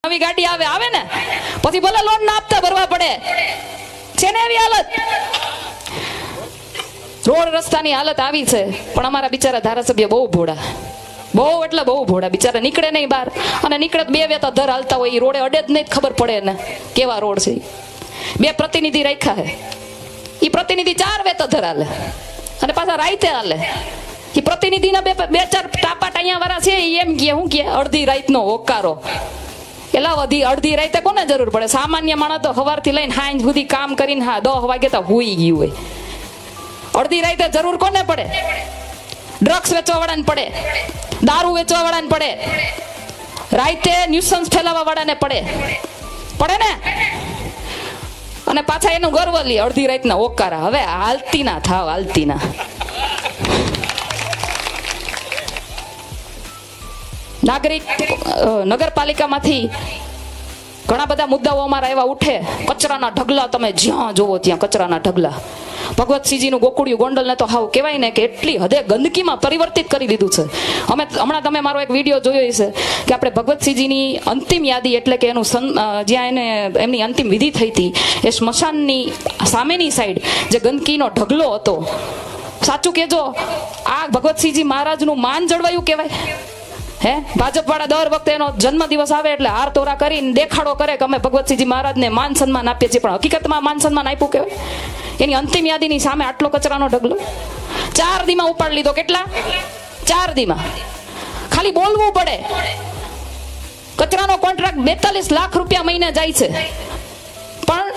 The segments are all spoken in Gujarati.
નવી ગાડી આવે ને પછી ભલે લોન ના આપતા ભરવા પડે છે ને એવી હાલત. રોડ રસ્તાની હાલત આવી છે. પણ અમારા બિચારા ધારાસભ્ય બહુ ભોળા, બહુ એટલે બહુ ભોળા. બિચારા નીકળે નહીં બહાર, અને નીકળે બે વેતા ધર હાલતા હોય. એ રોડે અડે જ નહીં, ખબર પડે ને કેવા રોડ છે. બે પ્રતિનિધિ રાખ્યા હે, એ પ્રતિનિધિ 4 વેતા ધર હાલે અને પાછા રાઈતે હાલે. એ પ્રતિનિધિના બે ચાર ટાપા ટાયા વાળા છે. એમ કે હું કે અડધી રાતનો હોકારો. એલા અડધી રાતે કોને જરૂર પડે? સામાન્ય માણસ તો સવારથી લઈને સાંજ સુધી કામ કરીને 10 વાગે તો હુઈ ગયું હોય. અડધી રાતે જરૂર કોને પડે? ડ્રગ્સ વેચવા વાળાને પડે, દારૂ વેચવા વાળાને પડે, રાતે ન્યુસન્સ ફેલાવવા વાળાને પડે ને. અને પાછા એનું ગર્વ લે અડધી રાતના ઓકારા. હવે હાલતી ના થાવ, હાલતી ના. નગરપાલિકામાંથી ઘણા બધા મુદ્દાઓ અમારા એવા ઉઠે. કચરાના ઢગલા, તમે જ્યાં જોવો ત્યાં કચરાના ઢગલા. ભગવતસિંહજીનું ગોકુળિયું ગોંડલને તો હાવ કહેવાય ને કે એટલી હદે ગંદકીમાં પરિવર્તિત કરી દીધું છે. હમણાં તમે મારો એક વિડીયો જોયો છે કે આપણે ભગવતસિંહજીની અંતિમ યાદી, એટલે કે એનું જ્યાં એમની અંતિમ વિધિ થઈ હતી, એ સ્મશાનની સામેની સાઈડ જે ગંદકીનો ઢગલો હતો, સાચું કેજો, આ ભગવતસિંહજી મહારાજનું માન જળવાયું કહેવાય. હે, ભાજપ વાળા દર વખતે એનો જન્મદિવસ આવે એટલે હાર તોરા કરીને દેખાડો કરે કે અમે ભગવતસિંહજી મહારાજને માન સન્માન આપીએ છીએ, પણ હકીકતમાં માન સન્માન આપ્યું કહેવાય. એની અંતિમ યાદીની સામે આટલો કચરાનો ઢગલો 4 દીમાં ઉપાડી લીધો. કેટલા? 4 દીમાં. ખાલી બોલવું પડે. કચરાનો કોન્ટ્રાક્ટ 42 લાખ રૂપિયા મહિને જાય છે, પણ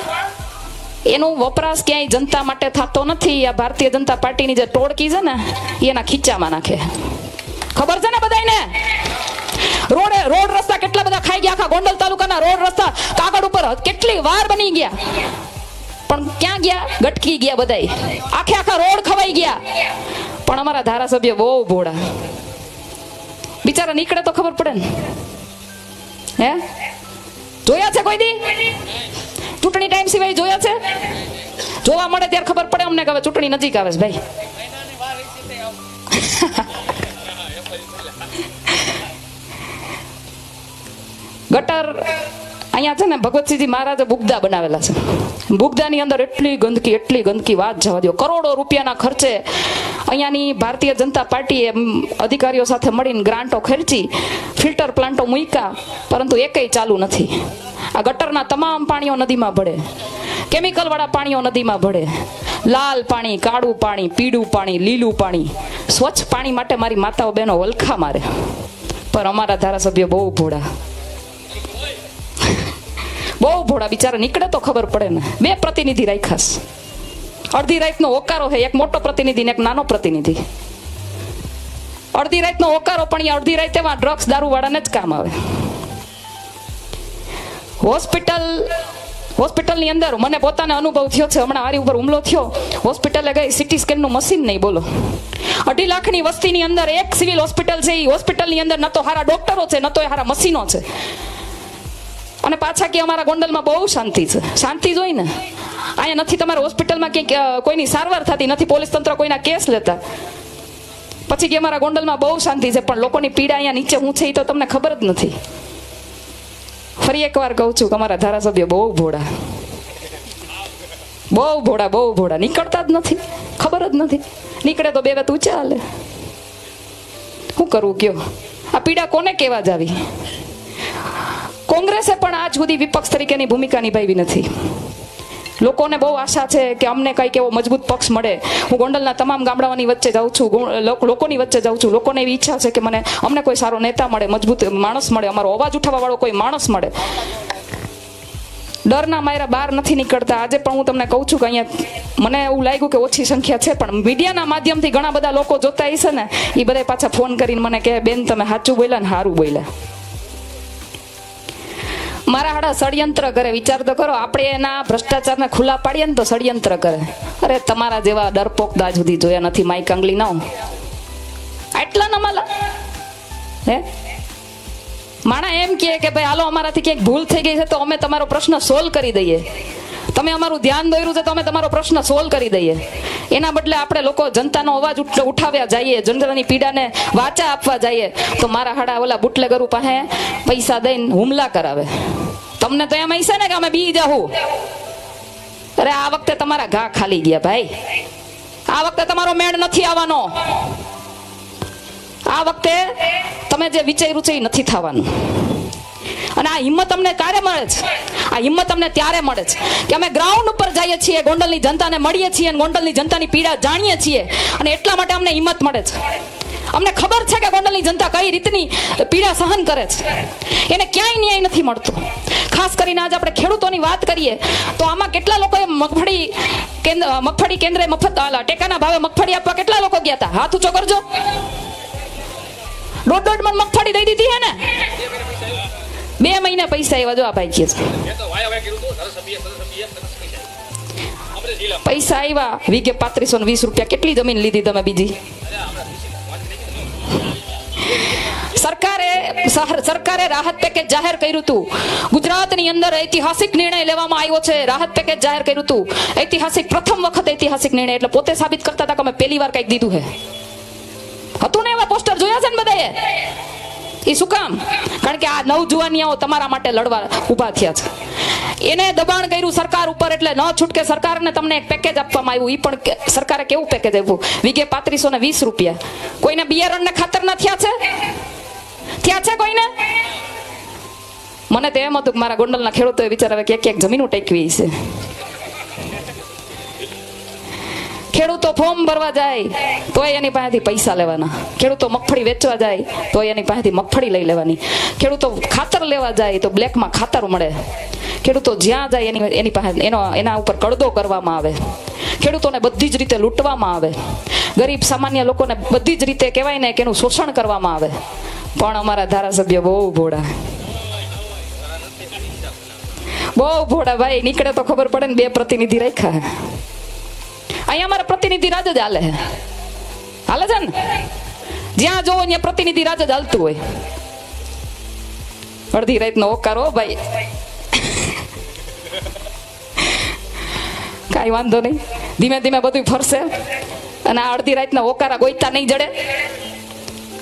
એનો વપરાશ ક્યાંય જનતા માટે થતો નથી. આ ભારતીય જનતા પાર્ટીની જે ટોળકી છે ને, એના ખીચામાં નાખે. ખબર છે ને બધાને? રોડ રસ્તા કેટલા બધા ખાઈ ગયા. આખા ગોંડલ તાલુકાના રોડ રસ્તા કાગળ ઉપર કેટલી વાર બની ગયા, પણ ક્યાં ગયા? ગટકી ગયા બધાય. આખા રોડ ખવાઈ ગયા. પણ અમારા ધારાસભ્ય બહુ ભોળા. બિચારા નીકળે તો ખબર પડે ને. હે, જોયા છે કોઈ દી? ચૂંટણી ટાઈમ સિવાય જોયા છે? જોવા મળે ત્યારે ખબર પડે અમને કે હવે ચૂંટણી નજીક આવે છે ભાઈ. ગટર અહીંયા છે ને, ભગવતસિંહજી મહારાજે બુગદા બનાવેલા છે. બુગદાની અંદર એટલી ગંદકી વાત જવા દો. કરોડો રૂપિયાના ખર્ચે અહીંયાની ભારતીય જનતા પાર્ટીએ અધિકારીઓ સાથે મળીને ગ્રાન્ટો ખર્ચી, ફિલ્ટર પ્લાન્ટો મૂક્યા, પરંતુ એકેય ચાલુ નથી. આ ગટરના તમામ પાણીઓ નદીમાં ભળે, કેમિકલ વાળા પાણીઓ નદીમાં ભળે. લાલ પાણી, કાળું પાણી, પીળું પાણી, લીલું પાણી. સ્વચ્છ પાણી માટે મારી માતાઓ બહેનો વલખા મારે. પણ અમારા ધારાસભ્ય બહુ ભોળા, બહુ ભોળા. બિચારા નીકળે તો ખબર પડે ને. 2 પ્રતિનિધિ રાખાસ. અડધી રાતનો ઓકારો છે, એક મોટો પ્રતિનિધિ ને એક નાનો પ્રતિનિધિ. અડધી રાતનો ઓકારો, પણ અડધી રાતે ડ્રગ્સ દારૂ વાળાને જ કામ આવે. હોસ્પિટલની અંદર મને પોતાને અનુભવ થયો છે. હમણાં મારી ઉપર હુમલો થયો, હોસ્પિટલે ગઈ, સીટી સ્કેનનું મશીન નહીં, બોલો. 2.5 લાખની વસ્તીની અંદર એક સિવિલ હોસ્પિટલ છે. એ હોસ્પિટલની અંદર ન તો સારા ડોક્ટરો છે, ન તો સારા મશીનો છે. અને પાછા કે અમારા ગોંડલમાં બહુ શાંતિ છે. શાંતિ જોઈ ને, અહીંયા નથી તમારા હોસ્પિટલમાં ક્યાંક કોઈની સારવાર થતી નથી, પોલીસ તંત્ર કોઈના કેસ લેતા. પછી કે અમારા ગોંડલમાં બહુ શાંતિ છે, પણ લોકોની પીડા અહીંયા નીચે હું છે એ તો તમને ખબર જ નથી. ફરી એકવાર કહું છું કે અમારા ધારાસભ્ય બહુ ભોળા, બહુ ભોળા. નીકળતા જ નથી, ખબર જ નથી. નીકળે તો 2 વેત ઊંચા હાલે. શું કરવું કયો? આ પીડા કોને કહેવા જ આવી? કોંગ્રેસે પણ આજ સુધી વિપક્ષ તરીકેની ભૂમિકા નિભાવી નથી. લોકોને બહુ આશા છે કે અમને કંઈક એવો મજબૂત પક્ષ મળે. હું ગોંડલના તમામ ગામડાઓની વચ્ચે જાઉં છું, લોકોની વચ્ચે જાઉં છું. લોકોને એવી ઈચ્છા છે કે અમને કોઈ સારો નેતા મળે, મજબૂત માણસ મળે, અમારો અવાજ ઉઠાવવા વાળો કોઈ માણસ મળે. ડરના માયરા બહાર નથી નીકળતા. આજે પણ હું તમને કહું છું કે અહીંયા મને એવું લાગ્યું કે ઓછી સંખ્યા છે, પણ મીડિયાના માધ્યમથી ઘણા બધા લોકો જોતા હશે ને, એ બધા પાછા ફોન કરીને મને કહે, બેન તમે સાચું બોલ્યા ને સારું બોલ્યા. મારા હાડા ષડયંત્ર કરે. વિચાર તો કરો, આપણે એના ભ્રષ્ટાચારને ખુલ્લા પાડીએ ને તો ષડયંત્ર કરે. અરે તમારા જેવા ડરપોક દાજ સુધી જોયા નથી. માઈ કાંગલી ના આટલા નમાલા. હે, માણા એમ કહે કે ભાઈ હાલો અમારાથી ક્યાંક ભૂલ થઈ ગઈ છે તો અમે તમારો પ્રશ્ન સોલ્વ કરી દઈએ. તમે અમારું ધ્યાન દોર્યું છે તો અમે તમારો પ્રશ્ન સોલ્વ કરી દઈએ. એના બદલે આપણે લોકો જનતાનો અવાજ ઉઠાવ્યા જઈએ, જનતાની પીડાને વાચા આપવા જઈએ, તો મારા હાડા ઓલા બુટલેગરો પાસે પૈસા દઈને હુમલા કરાવે. તમને તો એમ હશે ને કે અમે બી જાહું. અરે આ વખતે તમારા ઘા ખાલી ગયા ભાઈ. આ વખતે તમારો મેળ નથી આવવાનો. આ વખતે તમે જે વિચાર્યું છે એ નથી થવાનું. અને આ હિંમત અમને ક્યારે મળે છે? આ હિંમત અમને ત્યારે મળે છે કે અમે ગ્રાઉન્ડ ઉપર જઈએ છીએ, ગોંડલની જનતાને મળીએ છીએ અને ગોંડલની જનતાની પીડા જાણીએ છીએ. અને એટલા માટે અમને હિંમત મળે છે. અમને ખબર છે કે ગોંડલની જનતા કઈ રીતની પીડા સહન કરે છે. એને ક્યાંય ન્યાય નથી મળતો. ખાસ કરીને આજે આપણે ખેડૂતોની વાત કરીએ તો આમાં કેટલા લોકોએ મગફળી કેન્દ્રે મફત ટેકાના ભાવે મગફળી આપવા કેટલા લોકો ગયા હતા? હાથ ઊંચો કરજો. 1.5 મણ મગફળી દઈ દીધી હે ને? 2 મહિને પૈસા આવ્યા. જો આ ભાઈ કે પૈસા આવ્યા વીઘે 3520 રૂપિયા. કેટલી જમીન લીધી તમે બીજી? સરકારે રાહત પેકેજ જાહેર કર્યું હતું. ગુજરાતની અંદર ઐતિહાસિક નિર્ણય લેવામાં આવ્યો છે. રાહત પેકેજ જાહેર કર્યું હતું. ઐતિહાસિક, પ્રથમ વખત ઐતિહાસિક નિર્ણય. એટલે પોતે સાબિત કરતા હતા કે અમે પહેલી વાર કંઈક દીધું છે. હતું ને એવા પોસ્ટર જોયા છે ને બધાએ? એ શું કામ? કારણ કે આ નવજુવાનિયાઓ તમારા માટે લડવા ઊભા થયા છે. એને દબાણ કર્યું સરકાર ઉપર, એટલે ન છૂટકે સરકારને તમને એક પેકેજ આપવામાં આવ્યું. એ પણ સરકારે કેવું પેકેજ આપ્યું? વીઘે 3520 રૂપિયા. કોઈને બિયારણને ખાતરના થયા છે? થયા છે કોઈને? મને તો એમ હતું કે મારા ગોંડલના ખેડૂતોએ વિચાર કે ક્યાંક જમીન ટેકવી છે. ખેડૂતો ફોર્મ ભરવા જાય તોય એની પાસેથી પૈસા લેવાના. ખેડૂતો મગફળી વેચવા જાય તો એની પાસેથી મગફળી લઈ લેવાની. ખેડૂતો ખાતર લેવા જાય તો બ્લેકમાં ખાતર મળે. ખેડૂતો જ્યાં જાય એની પાસે એના ઉપર કડદો કરવામાં આવે. ખેડૂતોને બધી જ રીતે લૂંટવામાં આવે. ગરીબ સામાન્ય લોકોને બધી જ રીતે કહેવાય ને કે એનું શોષણ કરવામાં આવે. પણ અમારા ધારાસભ્ય બહુ ભોળા, બહુ ભોળા ભાઈ. નીકળે તો ખબર પડે ને. 2 પ્રતિનિધિ રાખ્યા. અહીંયા અમારા પ્રતિનિધિ રાજ જ હાલે છે ને? જ્યાં જોવો ત્યાં પ્રતિનિધિ રાજ જ હાલતું હોય. અડધી રાતનો ઓકારો ભાઈ. કાંઈ વાંધો નહીં, ધીમે ધીમે બધું ફરશે. અને આ અડધી રાતના ઓકારા ગોઈતા નહીં જડે.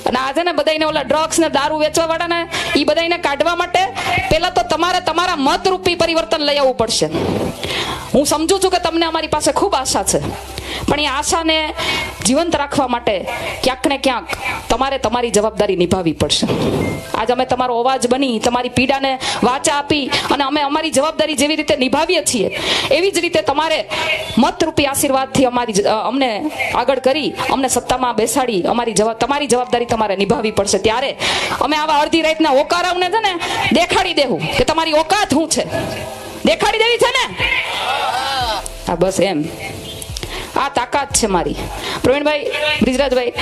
અને આજે ને બધાને ઓલા ડ્રગ્સ ને દારૂ વેચવા વાળા ને એ બધાને કાઢવા માટે પેલા તો તમારે તમારા મત રૂપી પરિવર્તન લઈ આવવું પડશે. હું સમજુ છું કે તમને અમારી પાસે ખૂબ આશા છે, પણ એ આશાને જીવંત રાખવા માટે ક્યાંક ને ક્યાંક તમારે તમારી જવાબદારી નિભાવવી પડશે. આજ અમે તમારો અવાજ બની, તમારી પીડાને વાચા આપી અને અમે અમારી જવાબદારી જેવી રીતે નિભાવીએ છીએ એવી જ રીતે તમારે મતરૂપી આશીર્વાદથી અમને આગળ કરી અમને સત્તામાં બેસાડી તમારી જવાબદારી તમારે નિભાવવી પડશે. ત્યારે અમે આવા અડધી રાતના ઓકારાઓને છે ને દેખાડી દેવું કે તમારી ઓકાત શું છે. દેખાડી દેવી છે ને? હા, બસ એમ. આ તાકાત છે મારી. પ્રવીણભાઈ, બ્રિજરાજભાઈ,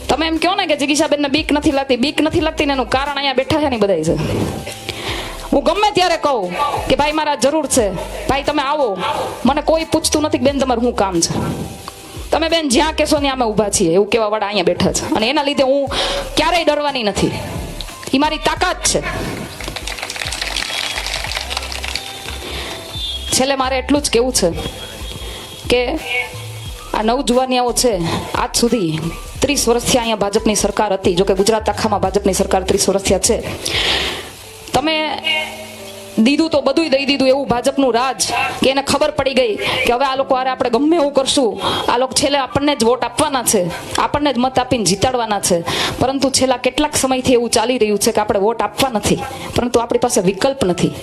તમે એમ કહો ને કે જિગીશાબેનને બીક નથી લાગતી. બીક નથી લાગતી ને એનું કારણ અહીંયા બેઠા છે ને બધા છે. હું ગમે ત્યારે કહું કે ભાઈ મારા જરૂર છે, ભાઈ તમે આવો. મને કોઈ પૂછતું નથી કે બેન તમારું શું કામ છે. તમે બેન જ્યાં કહેશો ને અમે ઊભા છીએ એવું કહેવા વાળા અહીંયા બેઠા છે. અને એના લીધે હું ક્યારેય ડરવાની નથી. એ મારી તાકાત છે. છેલ્લે મારે એટલું જ કહેવું છે કે આ નવજુવાનિયાઓ છે આજ સુધી 30 વર્ષથી અહીંયા ભાજપની સરકાર હતી. જોકે ગુજરાત આખામાં ભાજપની સરકાર 30 વર્ષથી છે. તમે દીધું તો બધું દઈ દીધું એવું ભાજપનું રાજ કે એને ખબર પડી ગઈ કે હવે આ લોકો આરે આપણે ગમે એવું કરશું, આ લોકો છેલ્લે આપણને જ વોટ આપવાના છે, આપણને જ મત આપીને જીતાડવાના છે. પરંતુ છેલ્લા કેટલાક સમયથી એવું ચાલી રહ્યું છે કે આપણે વોટ આપવા નથી, પરંતુ આપણી પાસે વિકલ્પ નથી.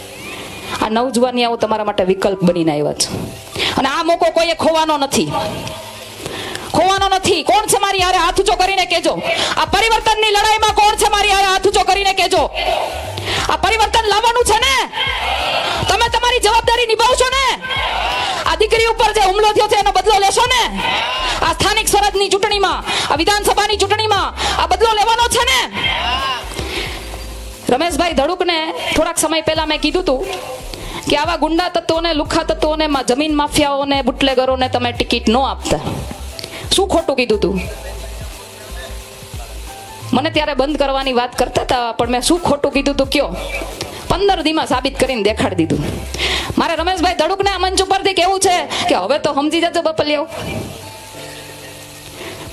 આ નવજુવાનિયાઓ તમારા માટે વિકલ્પ બનીને આવ્યા છે અને આ મોકો કોઈએ ખોવાનો નથી. ખોવાનો નથી. કોણ છે મારી હારે? હાથ ઊંચો કરીને કહેજો. આ પરિવર્તનની લડાઈમાં કોણ છે મારી હારે? હાથ ઊંચો કરીને કહેજો. આ પરિવર્તન લાવવાનું છે ને? તમે તમારી જવાબદારી નિભાવશો ને? આ દીકરી ઉપર જે હુમલો થયો છે એનો બદલો લેશો ને? આ સ્થાનિક સ્વરાજની ચૂંટણીમાં, આ વિધાનસભાની ચૂંટણીમાં આ બદલો લેવાનો છે ને? રમેશભાઈ ધડુકને થોડાક સમય પહેલા મેં કીધું હતું કે આવા ગુંડા તત્વોને, લુખ્ખા તત્વોને, જમીન માફિયાઓને, બુટલેગરોને તમે ટિકિટ ન આપતા. શું ખોટું કીધું તું? મને ત્યારે બંધ કરવાની વાત કરતા હતા, પણ મેં શું ખોટું કીધું તું કયો? 15 દીમાં સાબિત કરીને દેખાડી દીધું. મારે રમેશભાઈ ધડુકને આ મંચ ઉપરથી કેવું છે કે હવે તો સમજી જજો બપલિયાઓ.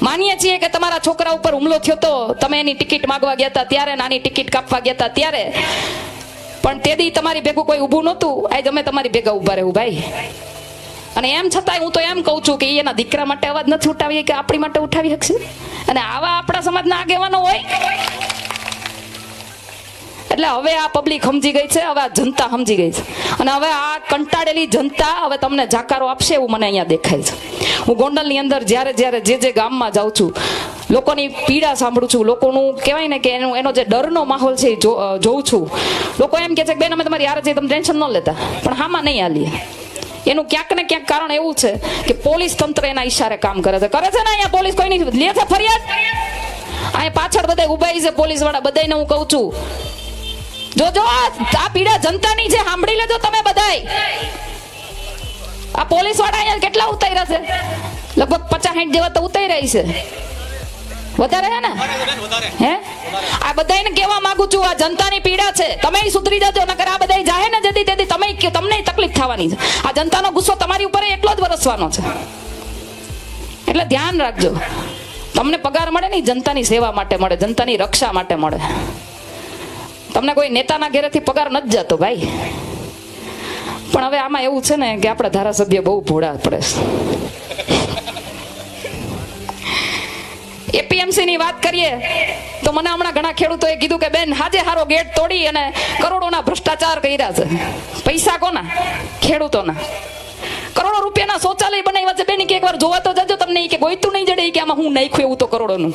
માનીએ છીએ કે તમારા છોકરા ઉપર હુમલો થયો તો તમે એની ટિકિટ માંગવા ગયા હતા ત્યારે, નાની ટિકિટ કાપવા ગયા હતા ત્યારે, પણ તે દી તમારી ભેગું કોઈ ઊભું નહોતું. આજ અમે તમારી ભેગા ઊભા રહેવું ભાઈ. અને એમ છતાંય હું તો એમ કહું છું કે એના દીકરા માટે અવાજ નથી ઉઠાવીએ કે આપણી માટે ઉઠાવી શકશે? અને આવા આપણા સમાજના આગેવાનો હોય. એટલે હવે આ પબ્લિક સમજી ગઈ છે, હવે આ જનતા સમજી ગઈ છે. અને હવે આ કંટાળેલી જનતા હવે તમને જાકારો આપશે એવું મને અહીંયા દેખાય છે. હું ગોંડલની અંદર જ્યારે જે ગામમાં જાઉં છું, લોકોની પીડા સાંભળું છું, લોકોનું કહેવાય ને કે એનો જે ડરનો માહોલ છે એ જોઉં છું. લોકો એમ કહે છે કે બેન અમે તમારી યાર છીએ, તમે ટેન્શન ન લેતા, પણ હામાં નહીં હાલીએ. એનું ક્યાંક ને ક્યાંક કારણ એવું છે કે પોલીસ તંત્ર એના ઈશારે કામ કરે છે ને. અહીંયા પોલીસ કોઈ નહીં લે છે ફરિયાદ. અહીંયા પાછળ બધા ઉભા છે પોલીસ વાળા, બધાને હું કહું છું જોજો આ પીડા જનતાની છે, સાંભળી લેજો તમે બધાય. આ પોલીસ વાળા અહીંયા કેટલા ઉતાર્યા છે? લગભગ 50-60 જેવા તો ઉતાર્યા છે. વધારે હે ને? હે આ બધાને કહેવા માંગુ છું, આ જનતાની પીડા છે, તમે સુધરી જજો, નકર આ બધા જાહે ને જેથી તેથી તમને તકલીફ થવાની છે. આ જનતાનો ગુસ્સો તમારી ઉપર એટલો જ વરસવાનો છે. એટલે ધ્યાન રાખજો. તમને પગાર મળે ને જનતાની સેવા માટે મળે, જનતાની રક્ષા માટે મળે. તમને કોઈ નેતાના ઘેરેથી પગાર નથી જતો ભાઈ. પણ હવે આમાં એવું છે ને કે આપણા ધારાસભ્ય બહુ ભોળા પડે છે. એપીએમસી ની વાત કરીએ તો મને હમણાં ઘણા ખેડૂતોએ કીધું કે બેન હાજે હારો ગેટ તોડી અને કરોડોના ભ્રષ્ટાચાર કર્યા છે. પૈસા કોના? ખેડૂતોના. કરોડો રૂપિયાના શૌચાલય બનાવ્યા છે બેન, કે એકવાર જોવા તો જજો, તમને કે ગોઈતું નહીં જડે કે આમાં હું નાખ્યું એવું તો કરોડોનું.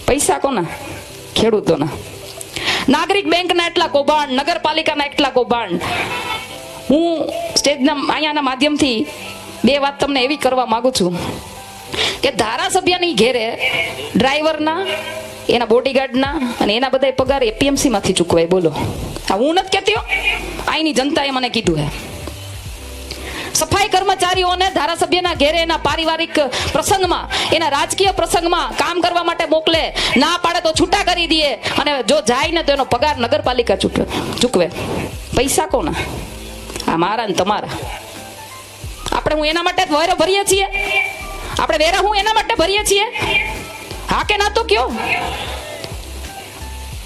પૈસા કોના? ખેડૂતોના. નાગરિક બેંકના એટલા કૌભાંડ, નગરપાલિકાના એટલા કૌભાંડ. હું સ્ટેજના અહીંયાના માધ્યમથી બે વાત તમને એવી કરવા માંગુ છું કે ધારાસભ્યની ઘેરે ડ્રાઈવરના, એના બોડીગાર્ડના અને એના બધા પગાર એપીએમસી માંથી ચૂકવાય. બોલો, આ હું નથી કહેતી, અહીંની જનતાએ મને કીધું હે. સફાઈ કર્મચારીઓને ધારાસભ્યના ઘેરે એના પારિવારિક પ્રસંગમાં, એના રાજકીય પ્રસંગમાં કામ કરવા માટે મોકલે, ના પાડે તો છૂટા કરી દે, અને જો જાય ને તો એનો પગાર નગરપાલિકા ચૂકવે. પૈસા કોના? આ મારા ને તમારા. આપણે હું એના માટે વેરો ભરીએ છીએ. આપણે વેરા હું એના માટે ભરીએ છીએ. હા કે ના તો કયો?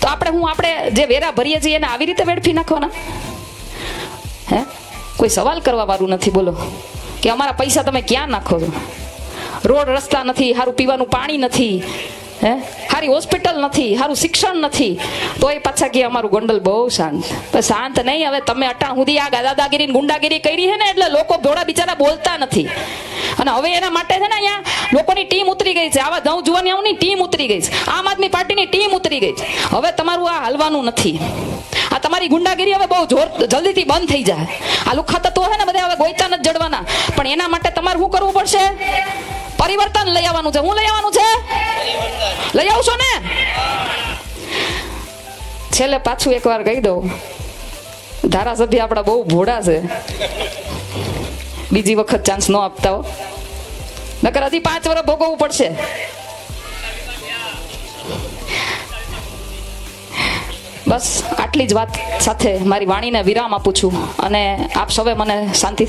તો આપણે જે વેરા ભરીએ છીએ એને આવી રીતે વેડફી નાખવાના? હે? કોઈ સવાલ કરવા વાળું નથી. બોલો કે અમારા પૈસા તમે ક્યાં નાખો છો? રોડ રસ્તા નથી, સારું પીવાનું પાણી નથી, હે, સારી હોસ્પિટલ નથી, સારું શિક્ષણ નથી, તો એ પાછા કે અમારું ગોંડલ બહુ શાંત. શાંત નહીં. હવે તમે અટાણ સુધી આ દાદાગીરી ગુંડાગીરી કરી છે ને, એટલે લોકો ભોળા બિચારા બોલતા નથી. અને હવે એના માટે છે ને અહીંયા લોકોની ટીમ ઉતરી ગઈ છે. આવા નવ જુવાનીઓની ટીમ ઉતરી ગઈ છે. આમ આદમી પાર્ટીની ટીમ ઉતરી ગઈ છે. હવે તમારું આ હાલવાનું નથી. આ તમારી ગુંડાગીરી હવે બહુ જલ્દીથી બંધ થઈ જાય. આ લુખા તત્વો છે ને બધા હવે ગોઈતા નથી જડવાના. પણ એના માટે તમારે શું કરવું પડશે? પરિવર્તન લઈ આવવાનું છે. હું લઈ આવવાનું છે? લઈ આવશો ને? છેલ્લે પાછું એકવાર કહી દઉં, ધારાસભ્ય આપણા બહુ ભોળા છે. બીજી વખત ચાન્સ ન આપતા હો, નકર હજી 5 વર્ષ ભોગવવું પડશે. બસ આટલી જ વાત સાથે મારી વાણીને વિરામ આપું છું, અને આપ સૌએ મને શાંતિ